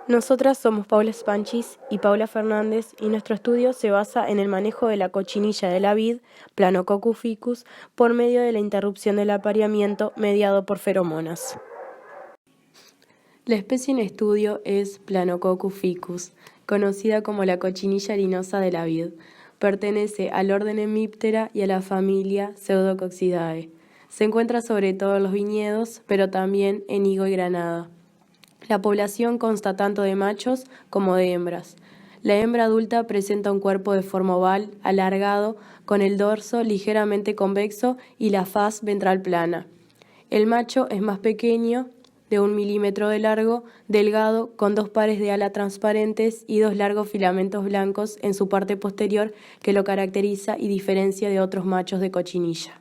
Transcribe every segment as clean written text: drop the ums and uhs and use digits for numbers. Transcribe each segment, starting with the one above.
Nosotras somos Paula Spanchis y Paula Fernández y nuestro estudio se basa en el manejo de la cochinilla de la vid, Planococcus ficus, por medio de la interrupción del apareamiento mediado por feromonas. La especie en estudio es Planococcus ficus, conocida como la cochinilla harinosa de la vid. Pertenece al orden Hemiptera y a la familia Pseudococcidae. Se encuentra sobre todo en los viñedos, pero también en higo y granada. La población consta tanto de machos como de hembras. La hembra adulta presenta un cuerpo de forma oval, alargado, con el dorso ligeramente convexo y la faz ventral plana. El macho es más pequeño, de 1 milímetro de largo, delgado, con 2 pares de ala transparentes y 2 largos filamentos blancos en su parte posterior que lo caracteriza y diferencia de otros machos de cochinilla.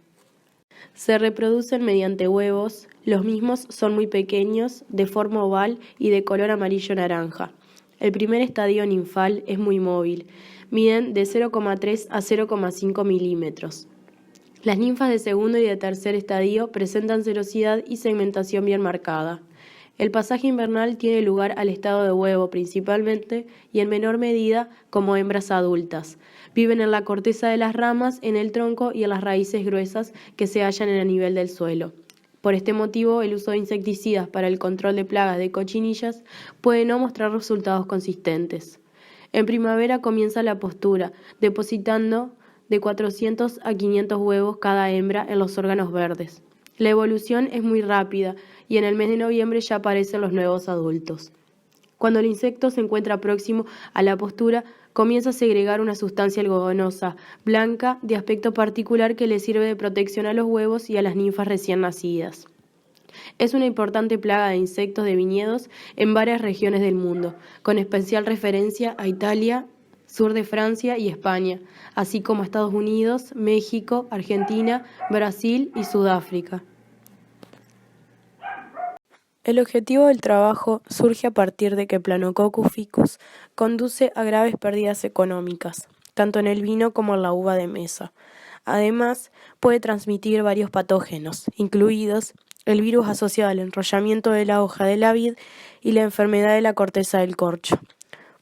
Se reproducen mediante huevos, los mismos son muy pequeños, de forma oval y de color amarillo-naranja. El primer estadio ninfal es muy móvil, miden de 0,3 a 0,5 milímetros. Las ninfas de segundo y de tercer estadio presentan serosidad y segmentación bien marcada. El pasaje invernal tiene lugar al estado de huevo principalmente y en menor medida como hembras adultas. Viven en la corteza de las ramas, en el tronco y en las raíces gruesas que se hallan en el nivel del suelo. Por este motivo, el uso de insecticidas para el control de plagas de cochinillas puede no mostrar resultados consistentes. En primavera comienza la postura, depositando de 400 a 500 huevos cada hembra en los órganos verdes. La evolución es muy rápida y en el mes de noviembre ya aparecen los nuevos adultos. Cuando el insecto se encuentra próximo a la postura, comienza a segregar una sustancia algodonosa, blanca, de aspecto particular que le sirve de protección a los huevos y a las ninfas recién nacidas. Es una importante plaga de insectos de viñedos en varias regiones del mundo, con especial referencia a Italia, sur de Francia y España, así como a Estados Unidos, México, Argentina, Brasil y Sudáfrica. El objetivo del trabajo surge a partir de que Planococcus ficus conduce a graves pérdidas económicas, tanto en el vino como en la uva de mesa. Además, puede transmitir varios patógenos, incluidos el virus asociado al enrollamiento de la hoja de la vid y la enfermedad de la corteza del corcho.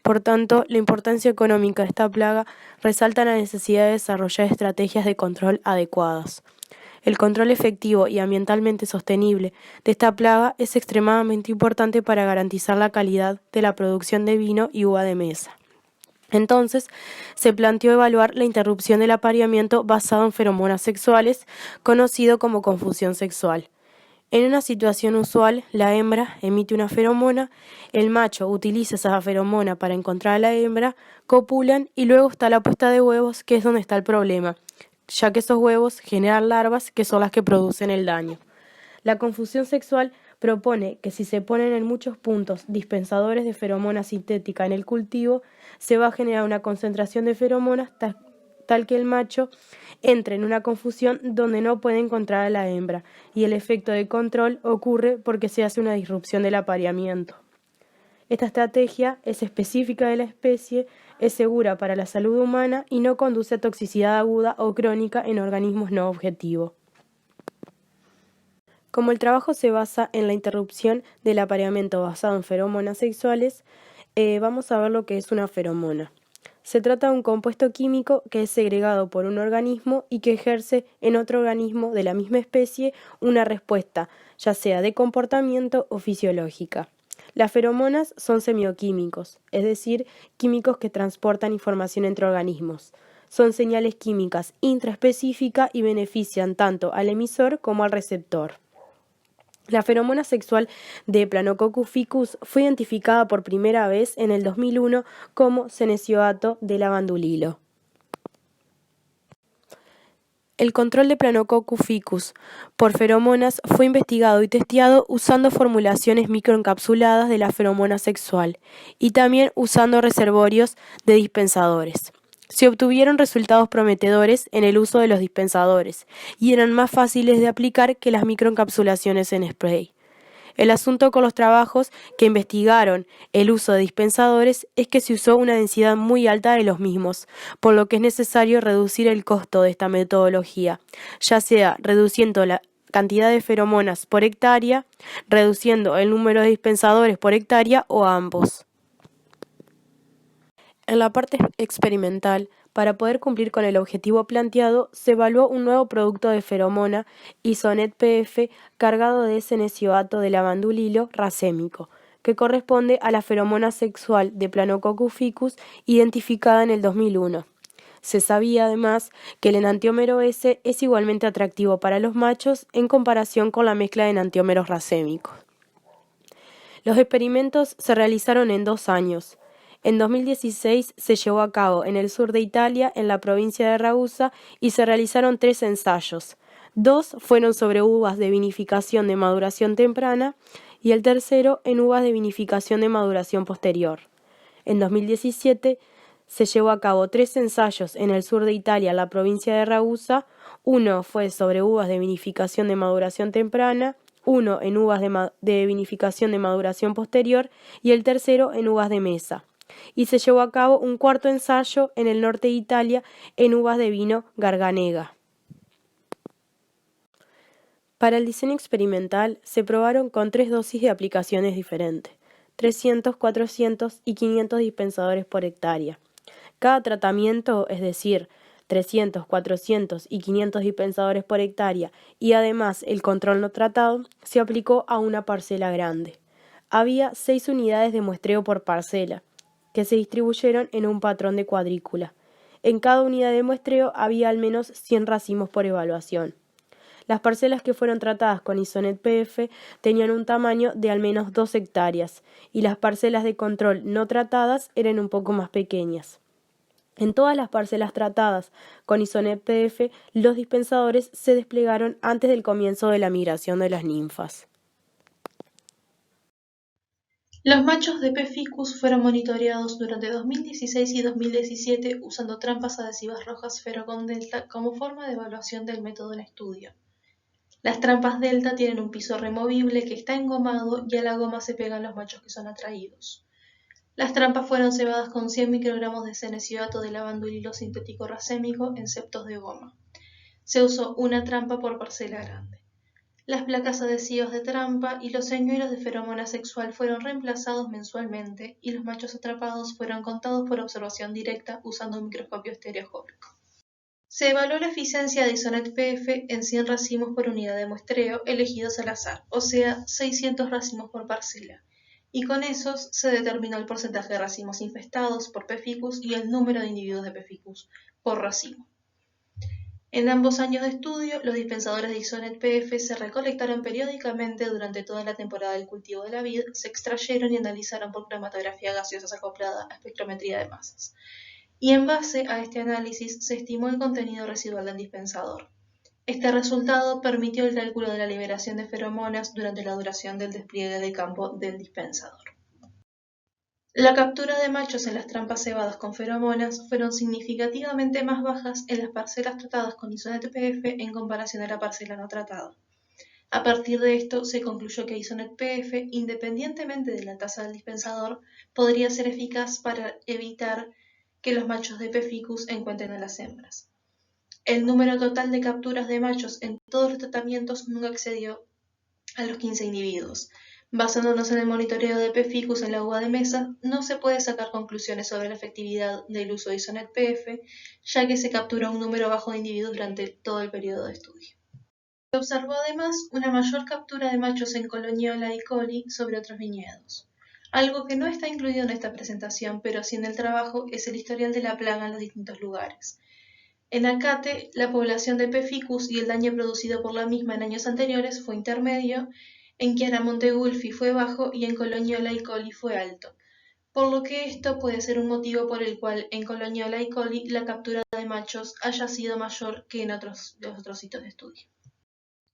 Por tanto, la importancia económica de esta plaga resalta la necesidad de desarrollar estrategias de control adecuadas. El control efectivo y ambientalmente sostenible de esta plaga es extremadamente importante para garantizar la calidad de la producción de vino y uva de mesa. Entonces, se planteó evaluar la interrupción del apareamiento basado en feromonas sexuales, conocido como confusión sexual. En una situación usual, la hembra emite una feromona, el macho utiliza esa feromona para encontrar a la hembra, copulan y luego está la puesta de huevos, que es donde está el problema, ya que esos huevos generan larvas que son las que producen el daño. La confusión sexual propone que si se ponen en muchos puntos dispensadores de feromona sintética en el cultivo, se va a generar una concentración de feromonas tal que el macho entre en una confusión donde no puede encontrar a la hembra, y el efecto de control ocurre porque se hace una disrupción del apareamiento. Esta estrategia es específica de la especie, es segura para la salud humana y no conduce a toxicidad aguda o crónica en organismos no objetivos. Como el trabajo se basa en la interrupción del apareamiento basado en feromonas sexuales, vamos a ver lo que es una feromona. Se trata de un compuesto químico que es segregado por un organismo y que ejerce en otro organismo de la misma especie una respuesta, ya sea de comportamiento o fisiológica. Las feromonas son semioquímicos, es decir, químicos que transportan información entre organismos. Son señales químicas intraespecíficas y benefician tanto al emisor como al receptor. La feromona sexual de Planococcus ficus fue identificada por primera vez en el 2001 como senesioato de lavandulilo. El control de Planococcus ficus por feromonas fue investigado y testeado usando formulaciones microencapsuladas de la feromona sexual y también usando reservorios de dispensadores. Se obtuvieron resultados prometedores en el uso de los dispensadores y eran más fáciles de aplicar que las microencapsulaciones en spray. El asunto con los trabajos que investigaron el uso de dispensadores es que se usó una densidad muy alta de los mismos, por lo que es necesario reducir el costo de esta metodología, ya sea reduciendo la cantidad de feromonas por hectárea, reduciendo el número de dispensadores por hectárea o ambos. En la parte experimental, para poder cumplir con el objetivo planteado, se evaluó un nuevo producto de feromona, Isonet PF, cargado de S-nesioato de lavandulilo racémico, que corresponde a la feromona sexual de Planococcus ficus identificada en el 2001. Se sabía además que el enantiómero S es igualmente atractivo para los machos en comparación con la mezcla de enantiómeros racémicos. Los experimentos se realizaron en 2 años. En 2016 se llevó a cabo en el sur de Italia, en la provincia de Ragusa, y se realizaron 3 ensayos. 2 fueron sobre uvas de vinificación de maduración temprana y el tercero en uvas de vinificación de maduración posterior. En 2017 se llevó a cabo 3 ensayos en el sur de Italia, en la provincia de Ragusa. Uno fue sobre uvas de vinificación de maduración temprana, uno en uvas de vinificación de maduración posterior y el tercero en uvas de mesa. Y se llevó a cabo un cuarto ensayo en el norte de Italia en uvas de vino Garganega. Para el diseño experimental se probaron con 3 dosis de aplicaciones diferentes, 300, 400 y 500 dispensadores por hectárea. Cada tratamiento, es decir, 300, 400 y 500 dispensadores por hectárea y además el control no tratado, se aplicó a una parcela grande. Había 6 unidades de muestreo por parcela, que se distribuyeron en un patrón de cuadrícula. En cada unidad de muestreo había al menos 100 racimos por evaluación. Las parcelas que fueron tratadas con Isonet PF tenían un tamaño de al menos 2 hectáreas y las parcelas de control no tratadas eran un poco más pequeñas. En todas las parcelas tratadas con Isonet PF, los dispensadores se desplegaron antes del comienzo de la migración de las ninfas. Los machos de P. ficus fueron monitoreados durante 2016 y 2017 usando trampas adhesivas rojas Ferrocon Delta como forma de evaluación del método en estudio. Las trampas Delta tienen un piso removible que está engomado y a la goma se pegan los machos que son atraídos. Las trampas fueron cebadas con 100 microgramos de S-nesioato de lavandulilo sintético racémico en septos de goma. Se usó una trampa por parcela grande. Las placas adhesivas de trampa y los señuelos de feromona sexual fueron reemplazados mensualmente y los machos atrapados fueron contados por observación directa usando un microscopio estereoscópico. Se evaluó la eficiencia de Isonet PF en 100 racimos por unidad de muestreo elegidos al azar, o sea, 600 racimos por parcela, y con esos se determinó el porcentaje de racimos infestados por P. ficus y el número de individuos de P. ficus por racimo. En ambos años de estudio, los dispensadores de Isonet PF se recolectaron periódicamente durante toda la temporada del cultivo de la vid, se extrayeron y analizaron por cromatografía gaseosa acoplada a espectrometría de masas. Y en base a este análisis se estimó el contenido residual del dispensador. Este resultado permitió el cálculo de la liberación de feromonas durante la duración del despliegue de campo del dispensador. La captura de machos en las trampas cebadas con feromonas fueron significativamente más bajas en las parcelas tratadas con Isonet PF en comparación a la parcela no tratada. A partir de esto se concluyó que Isonet PF, independientemente de la tasa del dispensador, podría ser eficaz para evitar que los machos de P. ficus encuentren a las hembras. El número total de capturas de machos en todos los tratamientos nunca excedió a los 15 individuos. Basándonos en el monitoreo de P. ficus en la uva de mesa, no se puede sacar conclusiones sobre la efectividad del uso de Isonet PF, ya que se capturó un número bajo de individuos durante todo el periodo de estudio. Se observó además una mayor captura de machos en Coloniola y coli sobre otros viñedos. Algo que no está incluido en esta presentación, pero sí en el trabajo, es el historial de la plaga en los distintos lugares. En Acate, la población de P. ficus y el daño producido por la misma en años anteriores fue intermedio, en Chiaramonte Gulfi fue bajo y en Coloniola y coli fue alto, por lo que esto puede ser un motivo por el cual en Coloniola y coli la captura de machos haya sido mayor que en los otros sitios de estudio.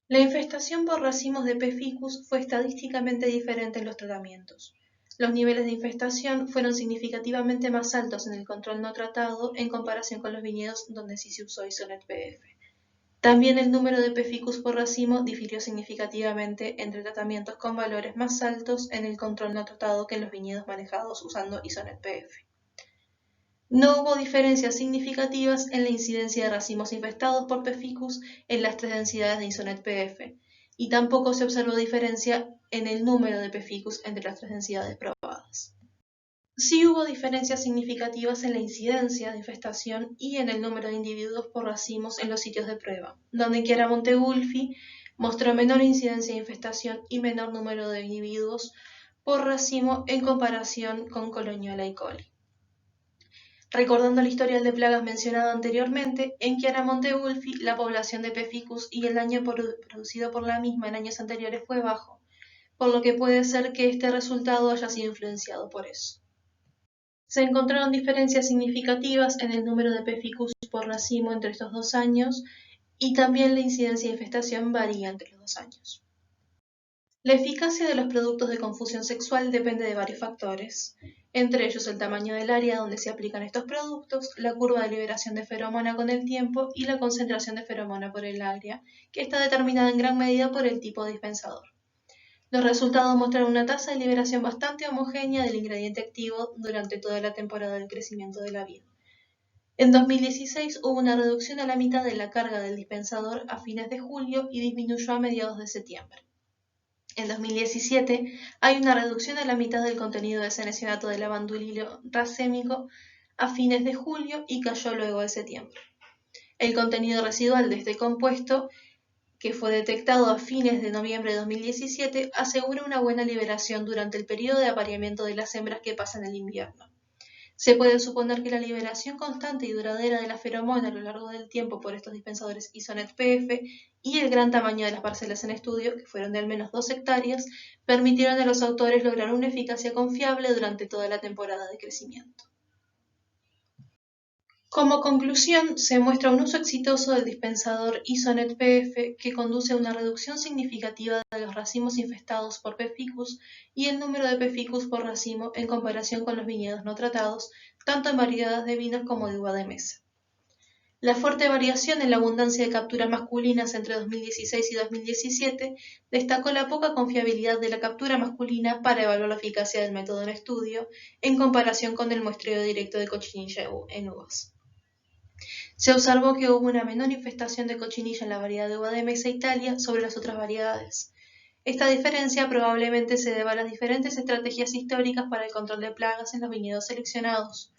La infestación por racimos de P. ficus fue estadísticamente diferente en los tratamientos. Los niveles de infestación fueron significativamente más altos en el control no tratado en comparación con los viñedos donde sí se usó Isonet PF. También el número de P. ficus por racimo difirió significativamente entre tratamientos con valores más altos en el control no tratado que en los viñedos manejados usando Isonet PF. No hubo diferencias significativas en la incidencia de racimos infestados por P. ficus en las 3 densidades de Isonet PF, y tampoco se observó diferencia en el número de P. ficus entre las 3 densidades probadas. Sí hubo diferencias significativas en la incidencia de infestación y en el número de individuos por racimos en los sitios de prueba, donde Chiaramonte-Gulfi mostró menor incidencia de infestación y menor número de individuos por racimo en comparación con Coloniala y coli. Recordando el historial de plagas mencionado anteriormente, en Chiaramonte-Gulfi la población de P. ficus y el daño producido por la misma en años anteriores fue bajo, por lo que puede ser que este resultado haya sido influenciado por eso. Se encontraron diferencias significativas en el número de P. ficus por racimo entre estos 2 años y también la incidencia de infestación varía entre los 2 años. La eficacia de los productos de confusión sexual depende de varios factores, entre ellos el tamaño del área donde se aplican estos productos, la curva de liberación de feromona con el tiempo y la concentración de feromona por el área, que está determinada en gran medida por el tipo de dispensador. Los resultados muestran una tasa de liberación bastante homogénea del ingrediente activo durante toda la temporada del crecimiento de la vid. En 2016 hubo una reducción a la mitad de la carga del dispensador a fines de julio y disminuyó a mediados de septiembre. En 2017 hay una reducción a la mitad del contenido de senecionato de lavandulilo racémico a fines de julio y cayó luego de septiembre. El contenido residual de este compuesto, que fue detectado a fines de noviembre de 2017, asegura una buena liberación durante el periodo de apareamiento de las hembras que pasan el invierno. Se puede suponer que la liberación constante y duradera de la feromona a lo largo del tiempo por estos dispensadores Isonet PF y el gran tamaño de las parcelas en estudio, que fueron de al menos 2 hectáreas, permitieron a los autores lograr una eficacia confiable durante toda la temporada de crecimiento. Como conclusión, se muestra un uso exitoso del dispensador Isonet PF que conduce a una reducción significativa de los racimos infestados por P. ficus y el número de P. ficus por racimo en comparación con los viñedos no tratados, tanto en variedades de vinos como de uva de mesa. La fuerte variación en la abundancia de capturas masculinas entre 2016 y 2017 destacó la poca confiabilidad de la captura masculina para evaluar la eficacia del método en estudio en comparación con el muestreo directo de cochinilla en uvas. Se observó que hubo una menor infestación de cochinilla en la variedad de uva de mesa Italia sobre las otras variedades. Esta diferencia probablemente se deba a las diferentes estrategias históricas para el control de plagas en los viñedos seleccionados,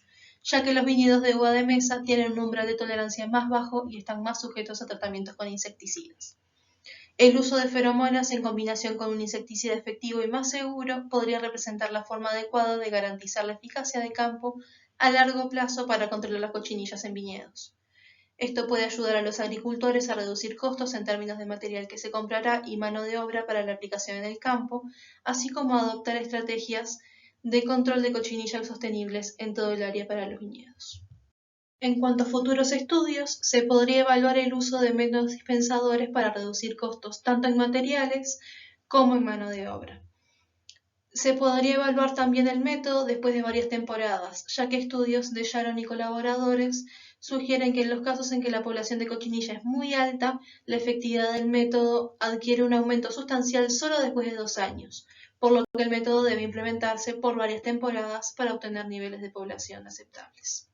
ya que los viñedos de uva de mesa tienen un umbral de tolerancia más bajo y están más sujetos a tratamientos con insecticidas. El uso de feromonas en combinación con un insecticida efectivo y más seguro podría representar la forma adecuada de garantizar la eficacia de campo a largo plazo para controlar las cochinillas en viñedos. Esto puede ayudar a los agricultores a reducir costos en términos de material que se comprará y mano de obra para la aplicación en el campo, así como a adoptar estrategias de control de cochinillas sostenibles en todo el área para los viñedos. En cuanto a futuros estudios, se podría evaluar el uso de métodos dispensadores para reducir costos tanto en materiales como en mano de obra. Se podría evaluar también el método después de varias temporadas, ya que estudios de Sharon y colaboradores sugieren que en los casos en que la población de cochinilla es muy alta, la efectividad del método adquiere un aumento sustancial solo después de 2 años, por lo que el método debe implementarse por varias temporadas para obtener niveles de población aceptables.